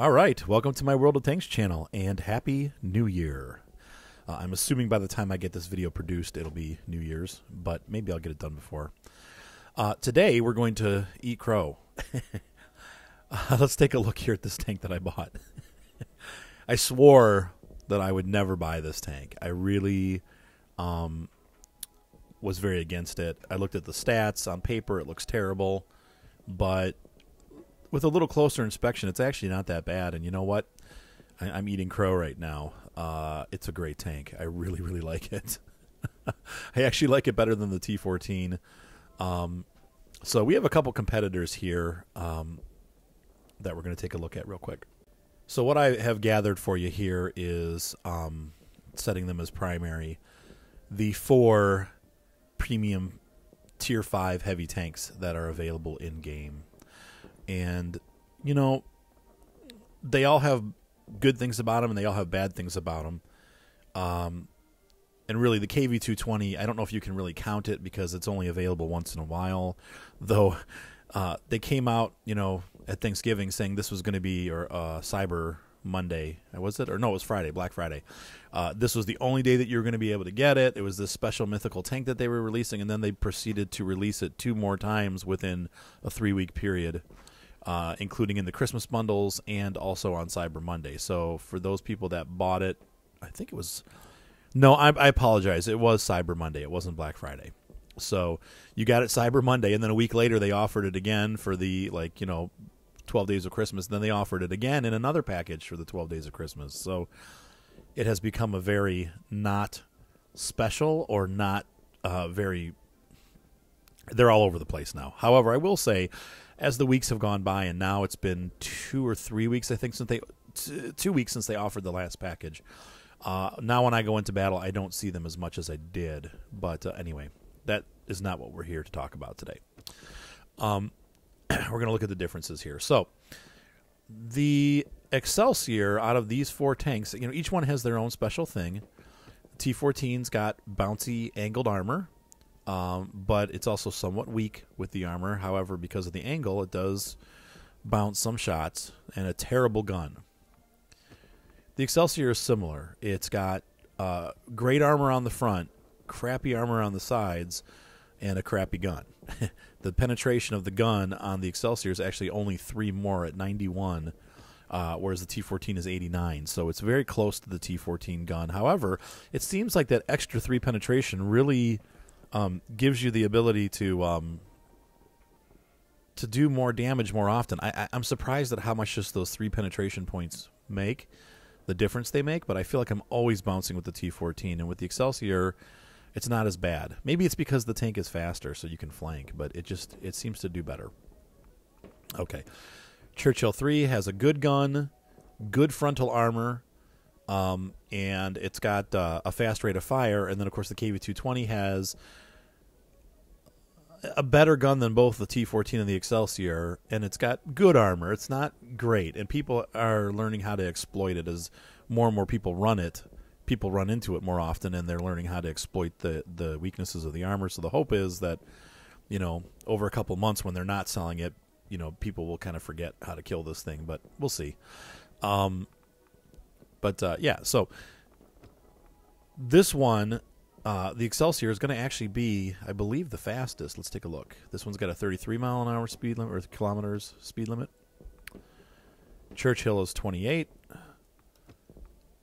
All right, welcome to my World of Tanks channel, and Happy New Year. I'm assuming by the time I get this video produced, it'll be New Year's, but maybe I'll get it done before. Today, we're going to eat crow. Let's take a look here at this tank that I bought. I swore that I would never buy this tank. I really was very against it. I looked at the stats. On paper, it looks terrible, but with a little closer inspection, it's actually not that bad. And you know what? I'm eating crow right now. It's a great tank. I really, really like it. I actually like it better than the T14. So we have a couple competitors here that we're going to take a look at real quick. So what I have gathered for you here is setting them as primary, the 4 premium Tier 5 heavy tanks that are available in-game. And, you know, they all have good things about them and they all have bad things about them. And really, the KV220, I don't know if you can really count it because it's only available once in a while. Though they came out, you know, at Thanksgiving saying this was going to be, or Cyber Monday, was it? Or no, it was Friday, Black Friday. This was the only day that you were going to be able to get it. It was this special mythical tank that they were releasing, and then they proceeded to release it 2 more times within a 3-week period. Including in the Christmas bundles and also on Cyber Monday. So for those people that bought it, I think it was... No, I apologize. It was Cyber Monday. It wasn't Black Friday. So you got it Cyber Monday, and then a week later they offered it again for the, 12 days of Christmas. And then they offered it again in another package for the 12 days of Christmas. So it has become a very not special or not very... They're all over the place now. However, I will say, as the weeks have gone by, and now it's been 2 or 3 weeks, I think, since they 2 weeks since they offered the last package. Now when I go into battle, I don't see them as much as I did. But anyway, that is not what we're here to talk about today. We're going to look at the differences here. So the Excelsior, out of these 4 tanks, you know, each one has their own special thing. T14's got bouncy angled armor. But it's also somewhat weak with the armor. However, because of the angle, it does bounce some shots, and a terrible gun. The Excelsior is similar. It's got great armor on the front, crappy armor on the sides, and a crappy gun. The penetration of the gun on the Excelsior is actually only 3 more at 91, whereas the T14 is 89. So it's very close to the T14 gun. However, it seems like that extra 3 penetration really... gives you the ability to do more damage more often. I'm surprised at how much just those 3 penetration points make, the difference they make, but I feel like I'm always bouncing with the T14, and with the Excelsior, it's not as bad. Maybe it's because the tank is faster, so you can flank, but it seems to do better. Okay. Churchill 3 has a good gun, good frontal armor, and it's got a fast rate of fire, and then of course the KV220 has a better gun than both the T14 and the Excelsior, and it's got good armor. It's not great, and people are learning how to exploit it as more and more people run it. People run into it more often, and they're learning how to exploit the weaknesses of the armor. So the hope is that, you know, over a couple months when they're not selling it, you know, people will kind of forget how to kill this thing, but we'll see. Yeah, so this one, the Excelsior is going to actually be, I believe, the fastest. Let's take a look. This one's got a 33-mile-an-hour speed limit, or kilometers speed limit. Churchill is 28.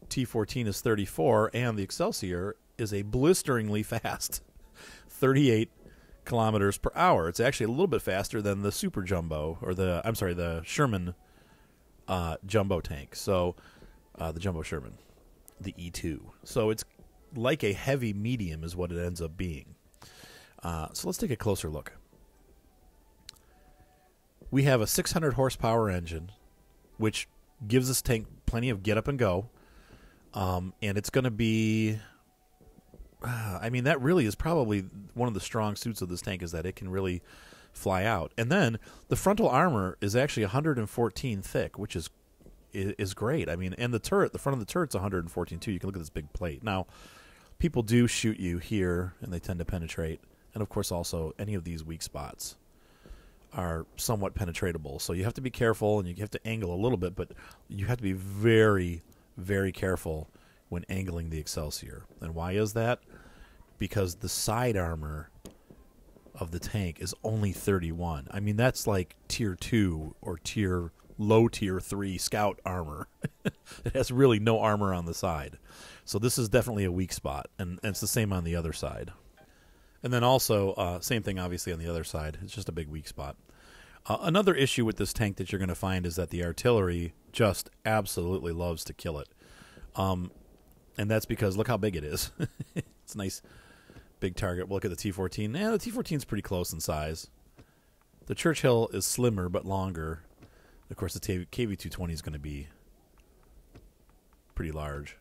T14 is 34, and the Excelsior is a blisteringly fast 38 kilometers per hour. It's actually a little bit faster than the Super Jumbo, or the Sherman Jumbo tank. So the Jumbo Sherman, the E2. So it's like a heavy medium is what it ends up being. So let's take a closer look. We have a 600 horsepower engine, which gives this tank plenty of get up and go. And it's going to be... I mean, that really is probably one of the strong suits of this tank, is that it can really fly out. And then the frontal armor is actually 114 thick, which is great. I mean, and the turret, the front of the turret's 114 too. You can look at this big plate. Now, people do shoot you here, and they tend to penetrate. And, of course, also any of these weak spots. are somewhat penetratable. So you have to be careful, and you have to angle a little bit, but you have to be very, very careful when angling the Excelsior. And why is that? Because the side armor of the tank is only 31. I mean, that's like tier 2 or low tier 3 scout armor. It has really no armor on the side. So this is definitely a weak spot, and it's the same on the other side. And then also, same thing obviously on the other side. It's just a big weak spot. Another issue with this tank that you're going to find is that the artillery just absolutely loves to kill it. And that's because look how big it is. It's a nice big target. We'll look at the T-14. Yeah, the T-14 is pretty close in size. The Churchill is slimmer but longer. Of course, the KV-220 is going to be pretty large.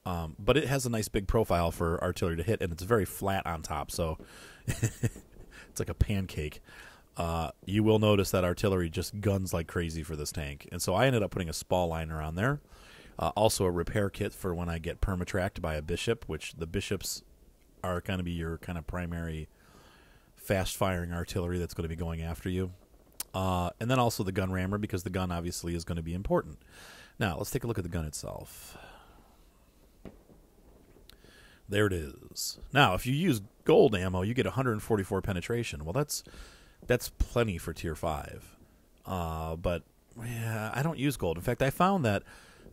But it has a nice big profile for artillery to hit, and it's very flat on top, so it's like a pancake. You will notice that artillery just guns like crazy for this tank. And so I ended up putting a spall liner on there. Also a repair kit for when I get permatracked by a bishop, which the bishops are going to be your kind of primary fast-firing artillery that's going to be going after you. And then also the gun rammer, because the gun obviously is going to be important. Now, let's take a look at the gun itself. There it is. Now, if you use gold ammo, you get 144 penetration. Well, that's plenty for tier 5. But yeah, I don't use gold. In fact, I found that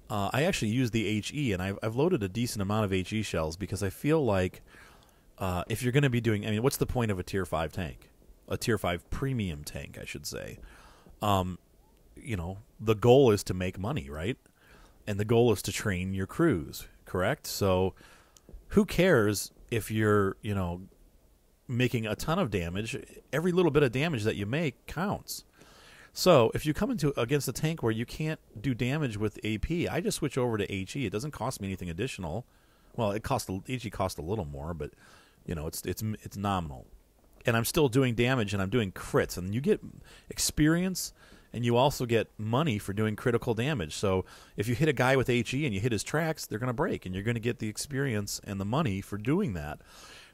I actually use the HE, and I've loaded a decent amount of HE shells because I feel like if you're going to be doing, I mean, what's the point of a tier 5 tank? A tier 5 premium tank, I should say. You know, the goal is to make money, right? And the goal is to train your crews, correct? So who cares if you're, you know, making a ton of damage? Every little bit of damage that you make counts. So if you come against a tank where you can't do damage with AP, I just switch over to HE. It doesn't cost me anything additional. Well, HE costs a little more, but you know, it's nominal. And I'm still doing damage, and I'm doing crits, and you get experience, and you also get money for doing critical damage. So if you hit a guy with HE and you hit his tracks, they're going to break, and you're going to get the experience and the money for doing that.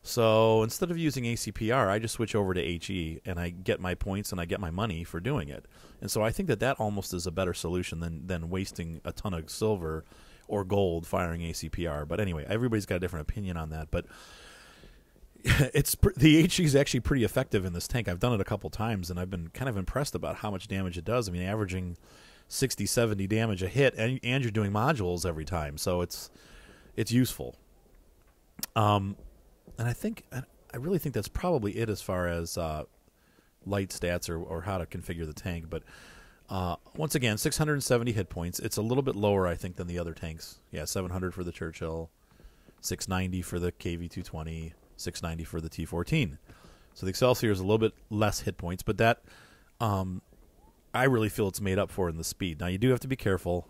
So instead of using ACPR, I just switch over to HE, and I get my points and I get my money for doing it. And so I think that almost is a better solution than wasting a ton of silver or gold firing ACPR. But anyway, everybody's got a different opinion on that. But the HE is actually pretty effective in this tank. I've done it a couple times, and I've been kind of impressed about how much damage it does. I mean, averaging 60, 70 damage a hit, and you're doing modules every time, so it's useful. And I really think that's probably it as far as light stats or how to configure the tank. But once again, 670 hit points. It's a little bit lower, I think, than the other tanks. Yeah, 700 for the Churchill, 690 for the KV-220, 690 for the T-14. So the Excelsior is a little bit less hit points, but that I really feel it's made up for in the speed. Now, you do have to be careful.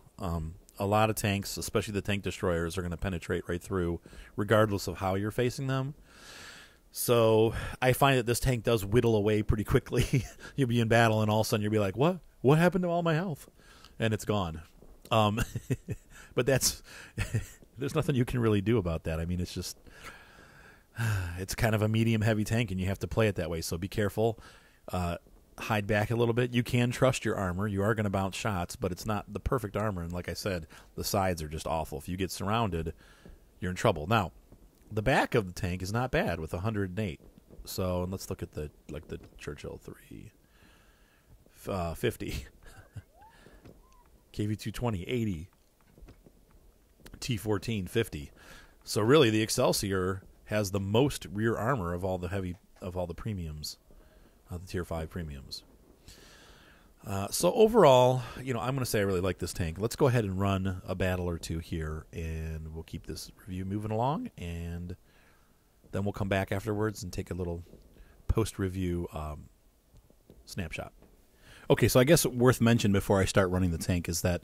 A lot of tanks, especially the tank destroyers, are going to penetrate right through regardless of how you're facing them. So I find that this tank does whittle away pretty quickly. You'll be in battle, and all of a sudden you'll be like, what? What happened to all my health? And it's gone. But there's nothing you can really do about that. I mean, it's just... it's kind of a medium-heavy tank, and you have to play it that way, so be careful. Hide back a little bit. You can trust your armor. You are going to bounce shots, but it's not the perfect armor, and like I said, the sides are just awful. If you get surrounded, you're in trouble. Now, the back of the tank is not bad with 108. So, and let's look at the Churchill 350. KV-220, 80. T-14, 50. So really, the Excelsior has the most rear armor of all the premiums, the tier 5 premiums. So overall, you know, I'm going to say I really like this tank. Let's go ahead and run a battle or two here, and we'll keep this review moving along, and then we'll come back afterwards and take a little post-review snapshot. Okay, so I guess worth mentioning before I start running the tank is that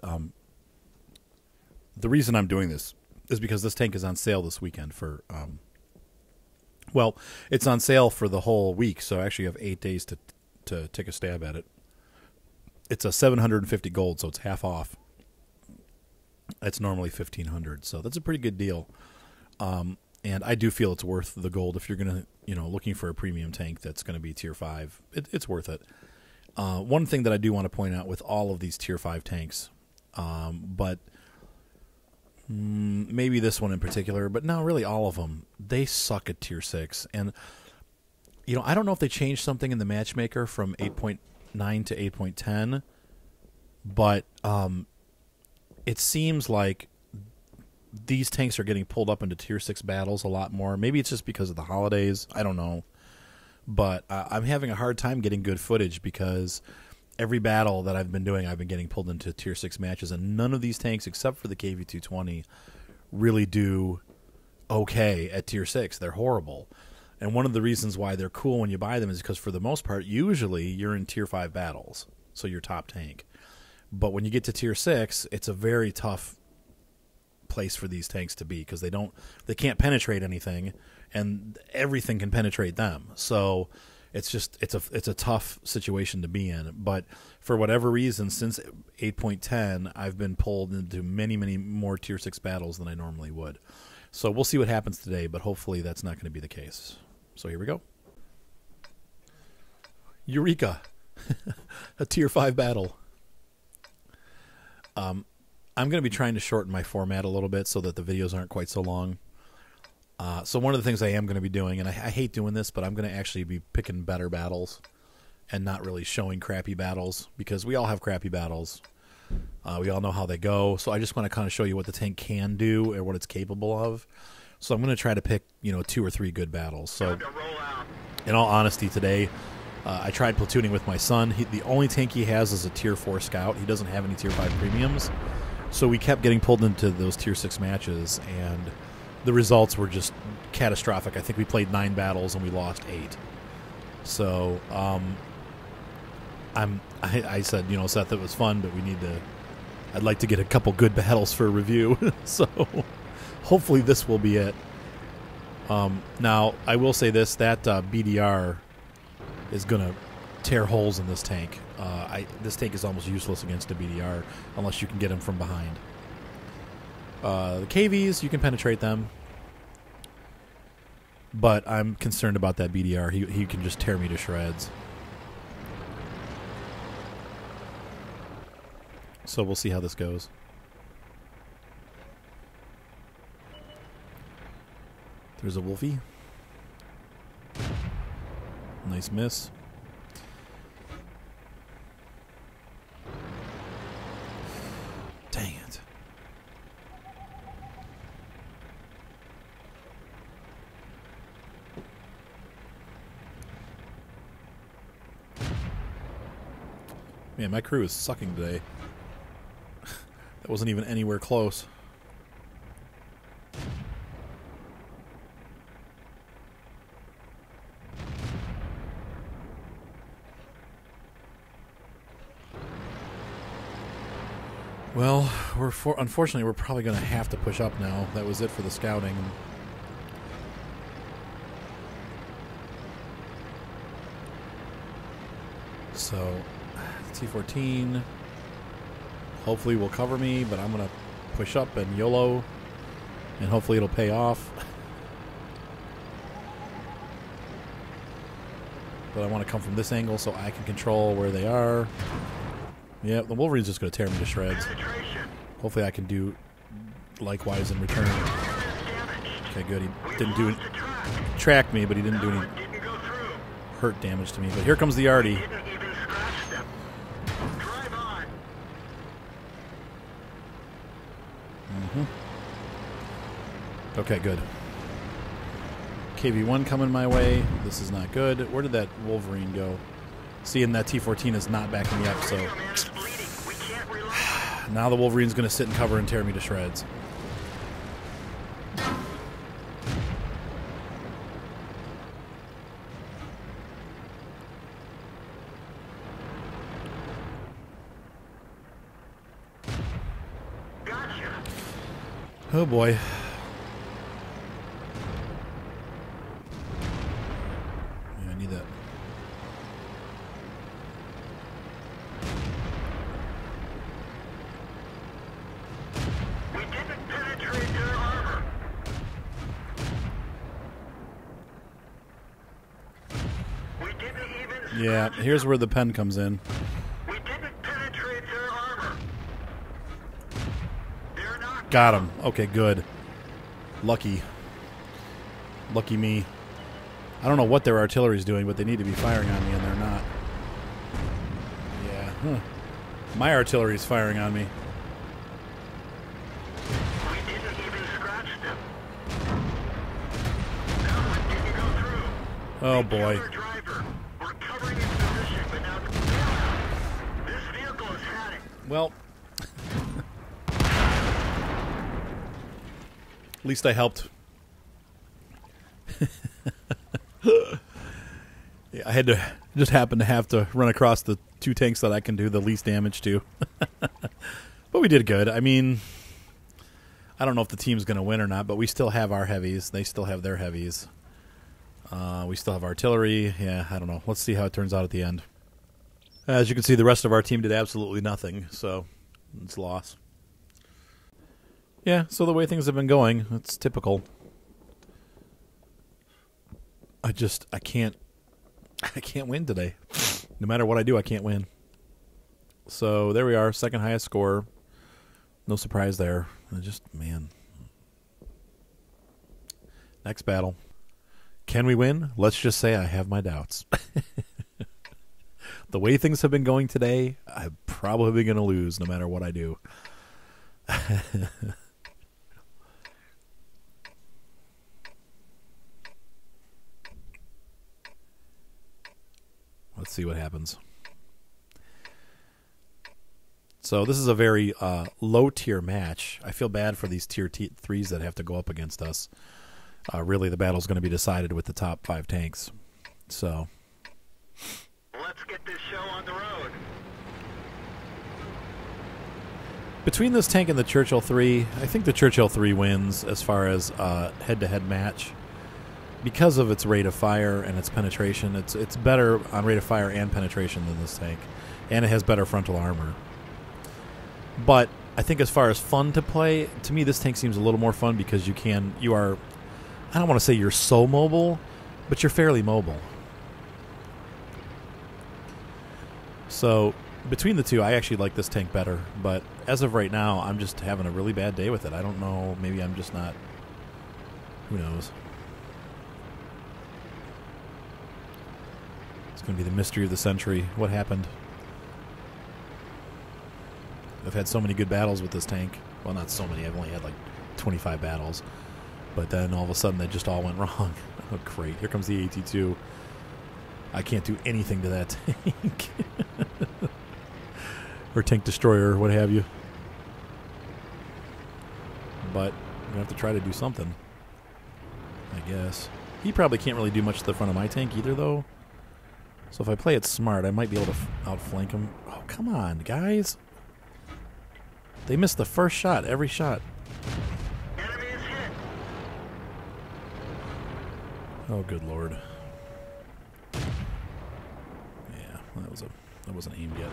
the reason I'm doing this is because this tank is on sale this weekend for... well, it's on sale for the whole week, so I actually have 8 days to take a stab at it. It's a 750 gold, so it's half off. It's normally 1,500, so that's a pretty good deal. And I do feel it's worth the gold if you're gonna, looking for a premium tank that's going to be tier 5. It's worth it. One thing that I do want to point out with all of these Tier 5 tanks, but maybe this one in particular, but no, really all of them, they suck at Tier 6. And, you know, I don't know if they changed something in the matchmaker from 8.9 to 8.10, but it seems like these tanks are getting pulled up into Tier 6 battles a lot more. Maybe it's just because of the holidays. I don't know. But I'm having a hard time getting good footage because every battle that I've been doing, I've been getting pulled into Tier 6 matches, and none of these tanks, except for the KV-220, really do okay at Tier 6. They're horrible. And one of the reasons why they're cool when you buy them is because, for the most part, usually you're in Tier 5 battles, so you're top tank. But when you get to Tier 6, it's a very tough place for these tanks to be because they can't penetrate anything, and everything can penetrate them. So it's a tough situation to be in. But for whatever reason, since 8.10, I've been pulled into many, many more Tier 6 battles than I normally would. So we'll see what happens today, but hopefully that's not going to be the case. So here we go. Eureka! A Tier 5 battle. I'm going to be trying to shorten my format a little bit so that the videos aren't quite so long. So one of the things I am going to be doing, and I hate doing this, but I'm going to actually be picking better battles and not really showing crappy battles, because we all have crappy battles. We all know how they go. So I just want to kind of show you what the tank can do or what it's capable of. So I'm going to try to pick, 2 or 3 good battles. So in all honesty, today I tried platooning with my son. The only tank he has is a Tier 4 Scout. He doesn't have any Tier 5 premiums. So we kept getting pulled into those Tier 6 matches, and the results were just catastrophic. I think we played 9 battles and we lost 8. So I said, Seth, it was fun, but I'd like to get a couple good battles for review. So hopefully this will be it. Now, I will say this, that BDR is going to tear holes in this tank. This tank is almost useless against a BDR unless you can get him from behind. The KVs, you can penetrate them, but I'm concerned about that BDR. He can just tear me to shreds. So we'll see how this goes. There's a Wolfie. Nice miss. Dang it. Man, my crew is sucking today. That wasn't even anywhere close. Well, unfortunately, we're probably going to have to push up now. That was it for the scouting. So, T14 hopefully will cover me, but I'm going to push up and YOLO, and hopefully it'll pay off. But I want to come from this angle so I can control where they are. Yeah, the Wolverine's just going to tear me to shreds. Hopefully I can do likewise in return. Okay, good. He didn't do it. Tracked me, but he didn't do any hurt damage to me. But here comes the Artie. Okay, good. KV-1 coming my way. This is not good. Where did that Wolverine go? Seeing that T14 is not backing me up, so now the Wolverine's going to sit and cover and tear me to shreds. Oh boy. Yeah, I need that. We didn't penetrate their armor. Yeah, here's where the pen comes in. We didn't penetrate their armor. They're not. Got him. Okay, good. Lucky. Lucky me. I don't know what their artillery's doing, but they need to be firing on me, and they're not. Yeah. Huh. My artillery's firing on me. We didn't even scratch them. That one didn't go through. Oh, boy. Killer driver. We're covering its position, but now this vehicle is heading. Well, at least I helped. Yeah, I had to just happen to have to run across the two tanks that I can do the least damage to. But we did good. I mean, I don't know if the team's going to win or not, but we still have our heavies. They still have their heavies. We still have artillery. Yeah, I don't know. Let's see how it turns out at the end. As you can see, the rest of our team did absolutely nothing, so it's a loss. Yeah, so the way things have been going, it's typical. I can't win today. No matter what I do, I can't win. So there we are, second highest score. No surprise there. Man. Next battle. Can we win? Let's just say I have my doubts. The way things have been going today, I'm probably going to lose no matter what I do. Let's see what happens. So this is a very low-tier match. I feel bad for these tier 3s that have to go up against us. Really, the battle's going to be decided with the top 5 tanks. So Let's get this show on the road. between this tank and the Churchill 3, I think the Churchill 3 wins as far as head-to-head match. Because of its rate of fire and its penetration, it's better on rate of fire and penetration than this tank. And it has better frontal armor. But I think as far as fun to play, to me this tank seems a little more fun because you are, I don't want to say you're so mobile, but you're fairly mobile. So between the two, I actually like this tank better. But as of right now, I'm just having a really bad day with it. I don't know. Maybe I'm just not. Who knows? It's going to be the mystery of the century. What happened? I've had so many good battles with this tank. Well, not so many. I've only had like 25 battles. But then all of a sudden they just all went wrong. Oh, great. Here comes the AT-2. I can't do anything to that tank. Or tank destroyer, what have you. But I'm going to have to try to do something, I guess. He probably can't really do much to the front of my tank either, though. So if I play it smart, I might be able to outflank him. Oh, come on, guys. They missed the first shot, every shot. Enemy is hit. Oh, good lord. Yeah, that wasn't aimed yet.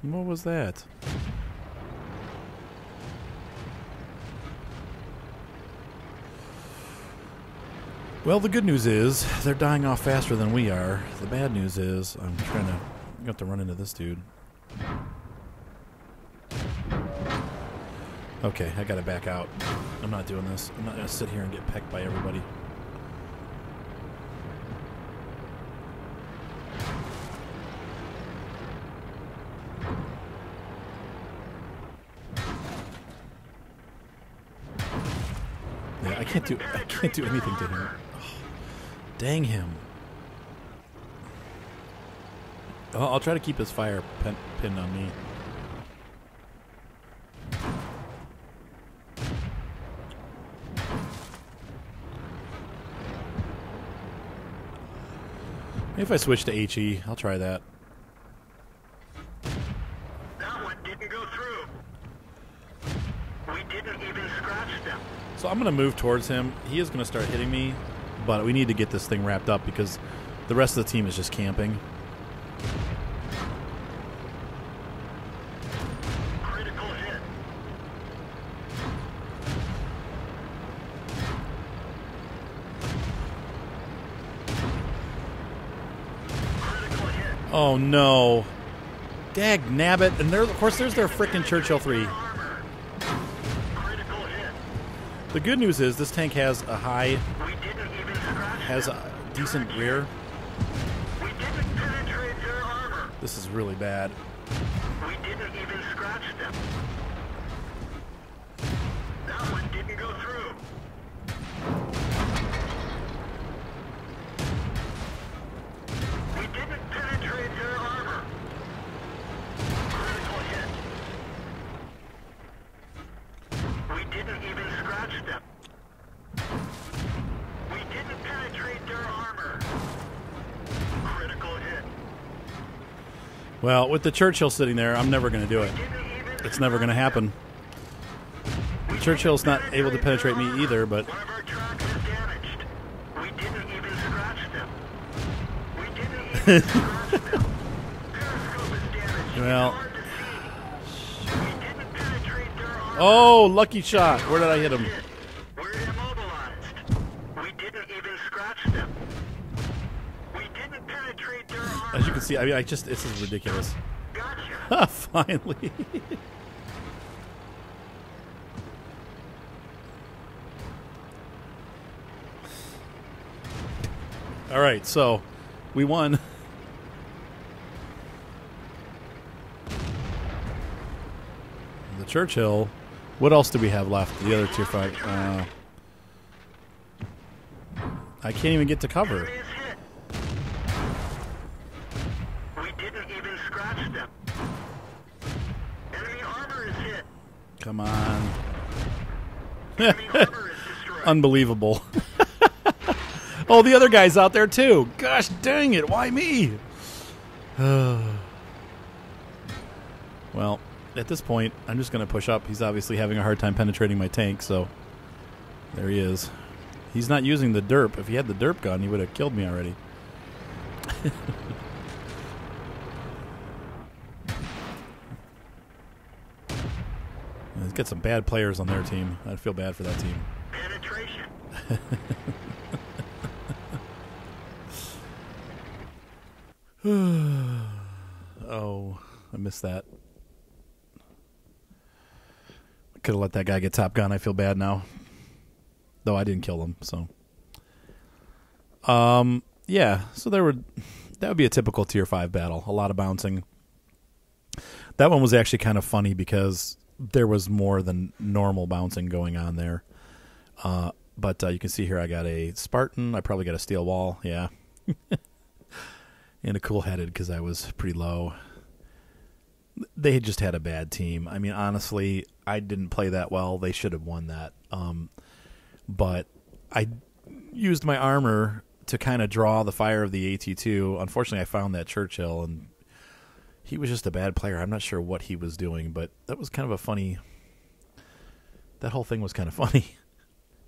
What was that? Well, the good news is they're dying off faster than we are. The bad news is I'm have to run into this dude. Okay, I gotta back out. I'm not doing this. I'm not gonna sit here and get pecked by everybody. Yeah, I can't do anything to him. Oh, dang him. I'll try to keep his fire pinned on me. Maybe if I switch to HE, I'll try that. That one didn't go through. We didn't even scratch them. So I'm going to move towards him. He is going to start hitting me, but we need to get this thing wrapped up because the rest of the team is just camping. Critical hit. Oh, no. Dag nabbit. And there, of course, there's their frickin' Churchill 3. Critical hit. The good news is this tank has a high, We didn't even scratch has them. a decent rear. We didn't penetrate their armor. This is really bad. We didn't even scratch them. That one didn't go through. We didn't penetrate their armor. Critical hit. We didn't even scratch them. We didn't penetrate their armor. Critical hit. Well, with the Churchill sitting there, I'm never going to do it. Didn't even It's never going to happen. The Churchill's not able to penetrate me either, but one of our tracks is damaged. We didn't even scratch them. We didn't even scratch them. Periscope is damaged. Well. It's hard to see. We didn't penetrate their armor. oh, lucky shot. Where did I hit him? We're immobilized. We didn't even scratch them. We didn't penetrate their armor. As you can see, I mean, this is ridiculous. Gotcha. Finally. All right, so we won. The Churchill. What else do we have left? The other tier 5. I can't even get to cover. Enemy is hit. We didn't even scratch them. Enemy armor is hit. Come on. Enemy armor is destroyed. Unbelievable. Oh, the other guy's out there too. Gosh dang it, why me? Well, at this point, I'm just going to push up. He's obviously having a hard time penetrating my tank, so there he is. He's not using the derp. If he had the derp gun, he would have killed me already. He's got some bad players on their team. I'd feel bad for that team. Penetration. Oh, I missed that. Could have let that guy get Top Gun. I feel bad now. Though I didn't kill him, so. Yeah, so that would be a typical tier 5 battle. A lot of bouncing. That one was actually kind of funny because there was more than normal bouncing going on there. But you can see here I got a Spartan. I probably got a steel wall, yeah. And a cool-headed because I was pretty low. They had just had a bad team. I mean, honestly, I didn't play that well. They should have won that. But I used my armor to kind of draw the fire of the AT-2. Unfortunately, I found that Churchill, and he was just a bad player. I'm not sure what he was doing, but that was kind of a funny... That whole thing was kind of funny.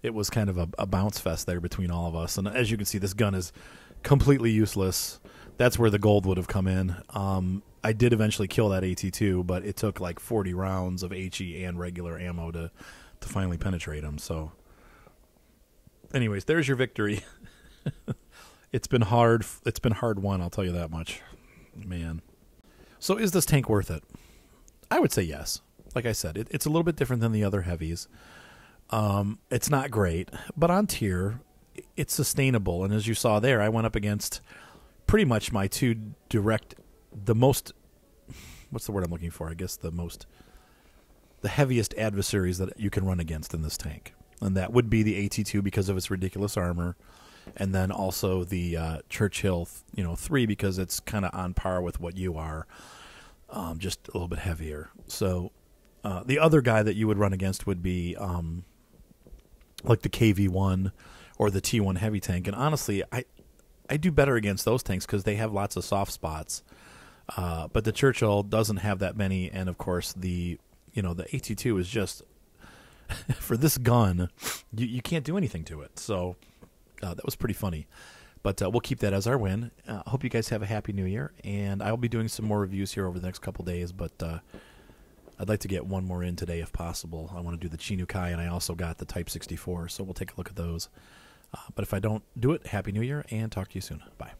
It was kind of a bounce fest there between all of us. And as you can see, this gun is completely useless. That's where the gold would have come in. I did eventually kill that AT-2, but it took like 40 rounds of HE and regular ammo to finally penetrate him. So, anyways, there's your victory. It's been hard. It's been hard won, I'll tell you that much. Man. So is this tank worth it? I would say yes. Like I said, it's a little bit different than the other heavies. It's not great, but on tier, it's sustainable. And as you saw there, I went up against pretty much my two direct, what's the word I'm looking for? I guess the heaviest adversaries that you can run against in this tank. And that would be the AT-2 because of its ridiculous armor. And then also the Churchill, 3 because it's kind of on par with what you are, just a little bit heavier. So the other guy that you would run against would be like the KV-1 or the T-1 heavy tank. And honestly, I do better against those tanks because they have lots of soft spots. But the Churchill doesn't have that many. And, of course, the AT-2 is just, for this gun, you can't do anything to it. So that was pretty funny. But we'll keep that as our win. Hope you guys have a happy new year. And I'll be doing some more reviews here over the next couple days. But I'd like to get one more in today if possible. I want to do the Chinukai, and I also got the Type 64. So we'll take a look at those. But if I don't do it, Happy New Year, and talk to you soon. Bye.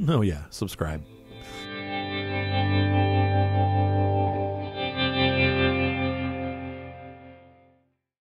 Oh, yeah, subscribe.